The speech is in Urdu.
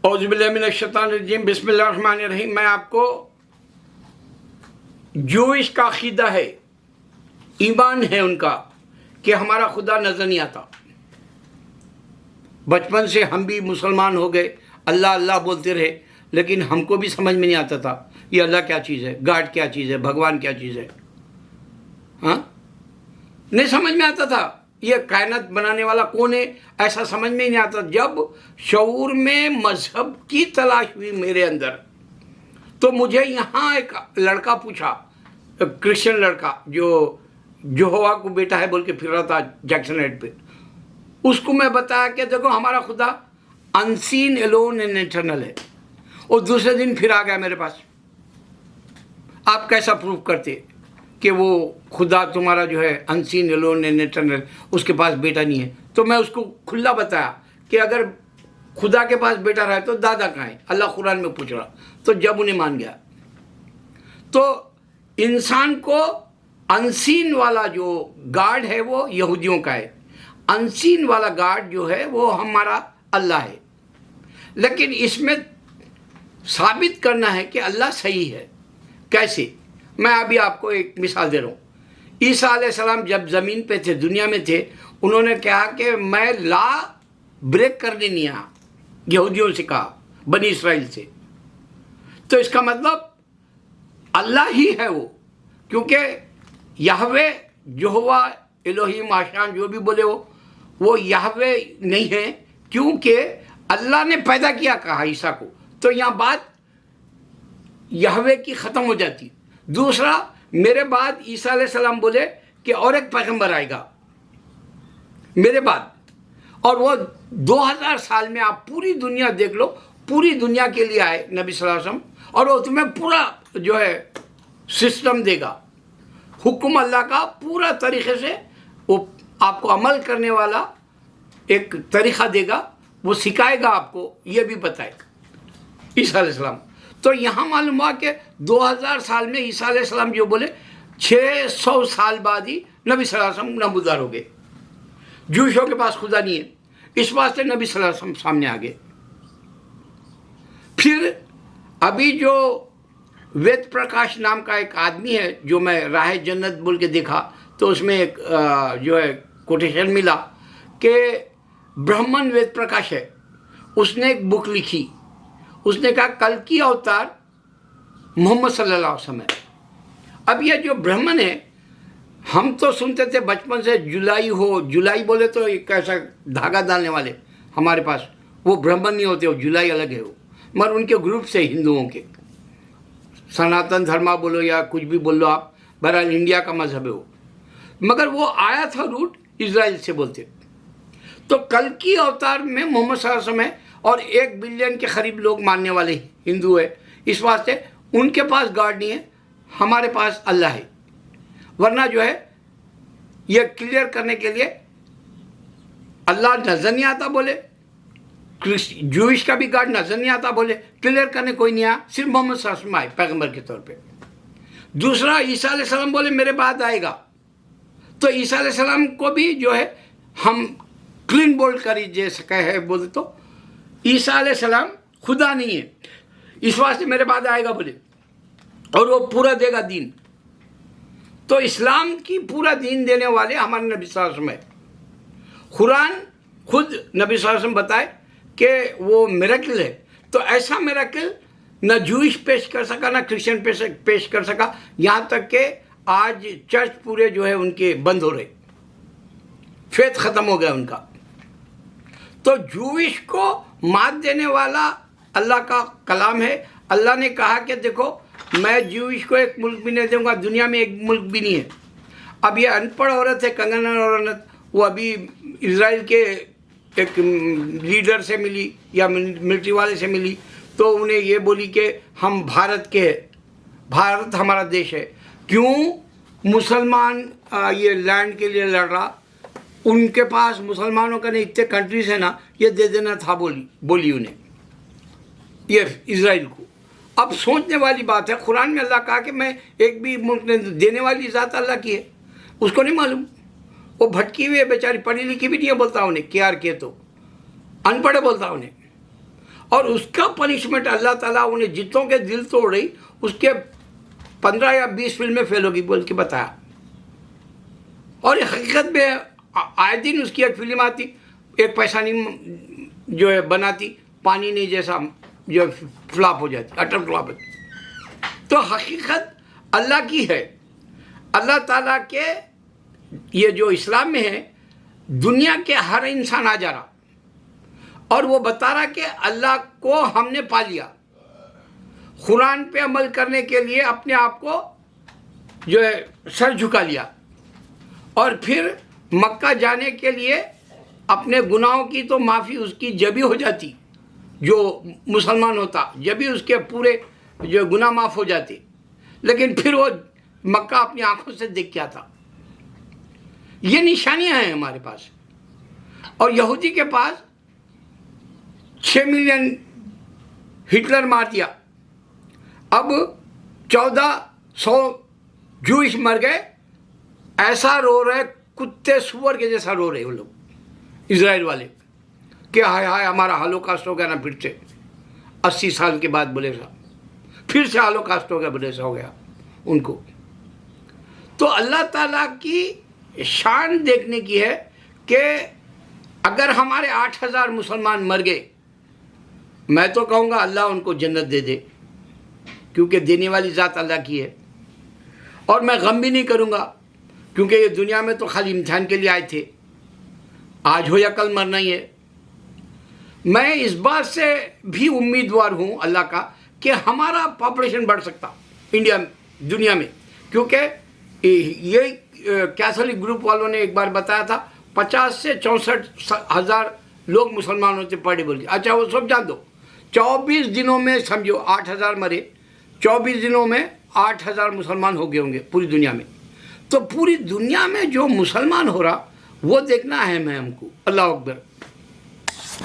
اعوذ باللہ من الشیطان الرجیم، بسم اللہ الرحمن الرحیم۔ میں آپ کو جوئش کا عقیدہ ہے، ایمان ہے ان کا کہ ہمارا خدا نظر نہیں آتا۔ بچپن سے ہم بھی مسلمان ہو گئے، اللہ اللہ بولتے رہے، لیکن ہم کو بھی سمجھ میں نہیں آتا تھا یہ اللہ کیا چیز ہے، گاڈ کیا چیز ہے، بھگوان کیا چیز ہے۔ ہاں، نہیں سمجھ میں آتا تھا یہ کائنات بنانے والا کون ہے، ایسا سمجھ میں ہی نہیں آتا۔ جب شعور میں مذہب کی تلاش ہوئی میرے اندر، تو مجھے یہاں ایک لڑکا پوچھا، کرسچن لڑکا جو یہوہ کو بیٹا ہے بول کے پھر رہا تھا جیکسن ہیڈ پہ، اس کو میں بتایا کہ دیکھو ہمارا خدا انسین الون اینڈ ایٹرنل ہے۔ اور دوسرے دن پھر آ گیا میرے پاس، آپ کیسا پروف کرتے کہ وہ خدا تمہارا جو ہے انسین الون اینڈ ایٹرنل، اس کے پاس بیٹا نہیں ہے؟ تو میں اس کو کھلا بتایا کہ اگر خدا کے پاس بیٹا رہے تو دادا کہاں ہے، اللہ قرآن میں پوچھ رہا۔ تو جب انہیں مان گیا، تو انسان کو انسین والا جو گاڈ ہے وہ یہودیوں کا ہے، انسین والا گاڈ جو ہے وہ ہمارا اللہ ہے۔ لیکن اس میں ثابت کرنا ہے کہ اللہ صحیح ہے۔ کیسے؟ میں ابھی آپ کو ایک مثال دے رہا ہوں۔ عیسیٰ علیہ السلام جب زمین پہ تھے، دنیا میں تھے، انہوں نے کہا کہ میں لا بریک کرنے نہیں آیا، یہودیوں سے کہا، بنی اسرائیل سے۔ تو اس کا مطلب اللہ ہی ہے وہ، کیونکہ یہوہ، یہوہ، الوہیم، آشان جو بھی بولے وہ یہوہ نہیں ہے، کیونکہ اللہ نے پیدا کیا کہا عیسیٰ کو، تو یہاں بات یہوہ کی ختم ہو جاتی۔ دوسرا، میرے بعد عیسیٰ علیہ السلام بولے کہ اور ایک پیغمبر آئے گا میرے بعد، اور وہ 2000 سال میں آپ پوری دنیا دیکھ لو، پوری دنیا کے لیے آئے نبی صلی اللہ علیہ وسلم، اور وہ تمہیں پورا جو ہے سسٹم دے گا، حکم اللہ کا پورا طریقے سے وہ آپ کو عمل کرنے والا ایک طریقہ دے گا، وہ سکھائے گا آپ کو، یہ بھی بتائے عیسیٰ علیہ السلام۔ تو یہاں معلوم ہوا کہ 2000 سال میں عیسیٰ علیہ السلام جو بولے، 600 سال بعد ہی نبی صلی اللہ علیہ وسلم نمودار ہو گئے۔ جوشوں کے پاس خدا نہیں ہے، اس واسطے نبی صلی اللہ علیہ وسلم سامنے آ گئے۔ پھر ابھی جو وید پرکاش نام کا ایک آدمی ہے، جو میں راہ جنت بول کے دیکھا، تو اس میں ایک جو ہے کوٹیشن ملا کہ برہمن وید پرکاش ہے، اس نے ایک بک لکھی، اس نے کہا کل کی اوتار محمد صلی اللہ علیہ وسلم ہے۔ اب یہ جو برہمن ہے، ہم تو سنتے تھے بچپن سے جولائی ہو، جولائی بولے تو ایک ایسا دھاگا ڈالنے والے ہمارے پاس، وہ برہمن نہیں ہوتے، وہ جولائی الگ ہے وہ، مگر ان کے گروپ سے ہندوؤں کے، سناتن دھرما بولو یا کچھ بھی بول لو آپ، بہرحال انڈیا کا مذہب ہے وہ، مگر وہ آیا تھا روٹ اسرائیل سے بولتے۔ تو کل کی اوتار میں محمد صلی اللہ علیہ وسلم ہے، اور 1 بلین کے قریب لوگ ماننے والے ہندو ہے، اس واسطے ان کے پاس گاڈ نہیں ہے، ہمارے پاس اللہ ہے۔ ورنہ جو ہے یہ کلیئر کرنے کے لیے اللہ نظر نہیں آتا بولے، جوئش کا بھی گاڈ نظر نہیں آتا بولے، کلیئر کرنے کوئی نہیں آیا، صرف محمد صلی اللہ علیہ وسلم آئے پیغمبر کے طور پہ۔ دوسرا، عیسیٰ علیہ السلام بولے میرے بعد آئے گا، تو عیسیٰ علیہ السلام کو بھی جو ہے ہم کلین بولڈ کری جیسے کہے بولے تو عیسیٰ علیہ السلام خدا نہیں ہے، اس واسطے میرے بعد آئے گا بولے، اور وہ پورا دے گا دین۔ تو اسلام کی پورا دین دینے والے ہمارے نبی صلی اللہ علیہ وسلم ہے۔ قرآن خود نبی صلی اللہ علیہ وسلم بتائے کہ وہ میریکل ہے، تو ایسا میریکل نہ جوئش پیش کر سکا، نہ کرسچن پیش کر سکا، یہاں تک کہ آج چرچ پورے جو ہے ان کے بند ہو رہے، فیتھ ختم ہو گیا ان کا۔ تو جوئش کو مات دینے والا اللہ کا کلام ہے۔ اللہ نے کہا کہ دیکھو میں جوئش کو ایک ملک بھی نہیں دوں گا، دنیا میں ایک ملک بھی نہیں ہے۔ اب یہ ان پڑھ عورت ہے، کنگنا رناوت، وہ ابھی اسرائیل کے ایک لیڈر سے ملی یا ملٹری والے سے ملی، تو انہیں یہ بولی کہ ہم بھارت کے ہیں، بھارت ہمارا دیش ہے۔ کیوں مسلمان یہ لینڈ کے لیے لڑ رہا؟ ان کے پاس مسلمانوں کا نہیں، اتنے کنٹریز ہیں نا، یہ دے دینا تھا بولی انہیں، یہ اسرائیل کو۔ اب سوچنے والی بات ہے، قرآن میں اللہ کہا کہ میں ایک بھی ملک نے دینے والی ذات اللہ کی ہے، اس کو نہیں معلوم، وہ بھٹکی ہوئی ہے بیچاری، پڑھی لکھی بھی نہیں ہے بولتا انہیں، کے آر کے تو ان پڑھے بولتا انہیں۔ اور اس کا پنشمنٹ اللہ تعالیٰ انہیں جتوں کے دل توڑ رہی اس کے 15 یا 20 فلمیں فیل ہوگی بول کے بتایا. اور حقیقت میں آئے دن اس کی ایک فلم آتی, ایک پیسہ نہیں جو ہے بناتی, پانی نہیں جیسا جو فلاپ ہو جاتی, اٹر فلاپ ہوتی. تو حقیقت اللہ کی ہے. اللہ تعالیٰ کے یہ جو اسلام میں ہے, دنیا کے ہر انسان آ جا رہا اور وہ بتا رہا کہ اللہ کو ہم نے پا لیا. قرآن پہ عمل کرنے کے لیے اپنے آپ کو جو ہے سر جھکا لیا, اور پھر مکہ جانے کے لیے اپنے گناہوں کی تو معافی اس کی جبھی ہو جاتی جو مسلمان ہوتا, جبھی اس کے پورے جو گناہ معاف ہو جاتے. لیکن پھر وہ مکہ اپنی آنکھوں سے دیکھ کے آتا. یہ نشانیاں ہیں ہمارے پاس. اور یہودی کے پاس 6 ملین ہٹلر مار دیا, اب 1400 جوئش مر گئے. ایسا رو رہے کتے سور کے جیسا رو رہے وہ لوگ اسرائیل والے کہ ہائے ہائے ہمارا ہولوکاسٹ ہو گیا نا پھر سے 80 سال کے بعد. بولے سا پھر سے ہولوکاسٹ ہو گیا, بولے سا ہو گیا ان کو. تو اللہ تعالیٰ کی شان دیکھنے کی ہے کہ اگر ہمارے 8000 مسلمان مر گئے, میں تو کہوں گا اللہ ان کو جنت دے دے, کیونکہ دینے والی ذات اللہ کی ہے. اور میں غم بھی نہیں کروں گا, کیونکہ یہ دنیا میں تو خالی امتحان کے لیے آئے تھے, آج ہو یا کل مرنا ہی ہے. میں اس بات سے بھی امیدوار ہوں اللہ کا کہ ہمارا پاپولیشن بڑھ سکتا انڈیا میں, دنیا میں, کیونکہ یہ کیتھولک گروپ والوں نے ایک بار بتایا تھا 50 سے 64 ہزار لوگ مسلمان ہوتے پر ڈے بول کے. اچھا وہ سب جان دو, 24 دنوں میں سمجھو 8000 مرے, 24 دنوں میں 8000 مسلمان ہو گئے ہوں گے پوری دنیا میں. تو پوری دنیا میں جو مسلمان ہو رہا وہ دیکھنا ہے ہم کو. اللہ اکبر.